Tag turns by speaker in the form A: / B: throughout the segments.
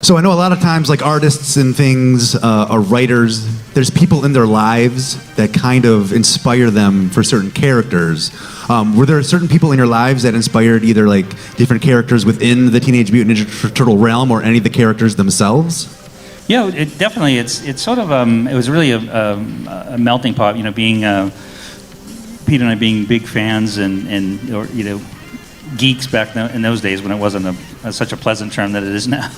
A: So I know a lot of times, like artists and things, or writers, there's people in their lives that kind of inspire them for certain characters. Were there certain people in your lives that inspired either like different characters within the Teenage Mutant Ninja Turtle realm or any of the characters themselves?
B: Yeah, it definitely. It's sort of it was really a melting pot. You know, being Peter and I being big fans and or geeks back in those days when it wasn't such a pleasant term that it is now.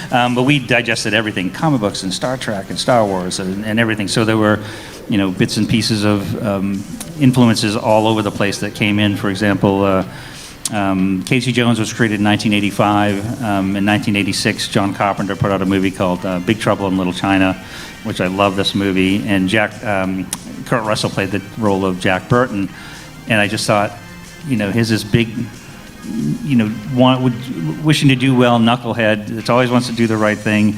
B: But we digested everything, comic books and Star Trek and Star Wars and everything. So there were, bits and pieces of influences all over the place that came in. For example, Casey Jones was created in 1985. In 1986, John Carpenter put out a movie called Big Trouble in Little China, which I love this movie. And Kurt Russell played the role of Jack Burton. And I just thought, his this big, wishing to do well, knucklehead that always wants to do the right thing,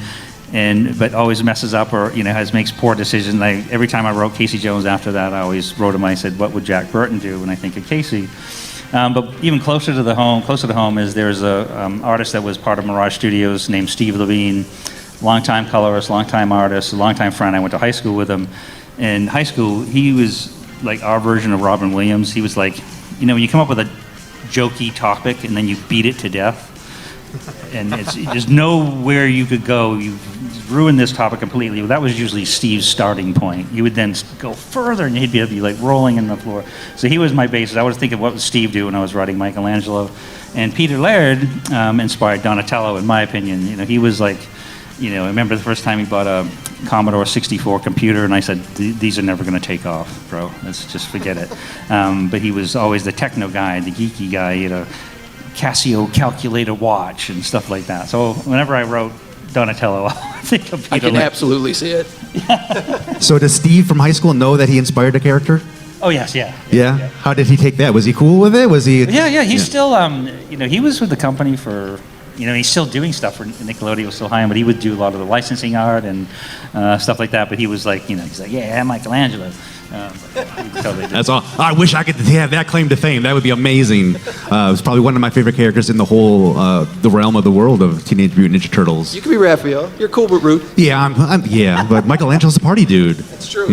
B: but always messes up or makes poor decisions. Every time I wrote Casey Jones after that, I always wrote him. I said, "What would Jack Burton do?" when I think of Casey. But even closer to home is there's a artist that was part of Mirage Studios named Steve Levine, longtime colorist, longtime artist, longtime friend. I went to high school with him. In high school, he was like our version of Robin Williams. He was like, when you come up with a jokey topic and then you beat it to death, and there's nowhere you could go. You've ruined this topic completely. Well, that was usually Steve's starting point. You would then go further, and he'd be like rolling in the floor. So he was my basis. I was thinking, what would Steve do when I was writing Michelangelo? And Peter Laird inspired Donatello, in my opinion. He was like, I remember the first time he bought a Commodore 64 computer, and I said, these are never going to take off, bro. Let's just forget it. But he was always the techno guy, the geeky guy, Casio calculator watch and stuff like that. So whenever I wrote Donatello, I think of Peter.
C: I can absolutely see it.
A: So does Steve from high school know that he inspired a character?
B: Oh yes, yeah.
A: How did he take that? Was he cool with it? Was he?
B: Yeah. He's still, he was with the company for. He's still doing stuff for Nickelodeon. Was still hiring, but he would do a lot of the licensing art and stuff like that. But he was like, he's like, yeah, Michelangelo. Totally
A: That's all. I wish I could have that claim to fame. That would be amazing. It's probably one of my favorite characters in the whole the realm of the world of Teenage Mutant Ninja Turtles.
C: You could be Raphael. You're cool but rude.
A: Yeah, yeah, but Michelangelo's a party dude.
C: That's true.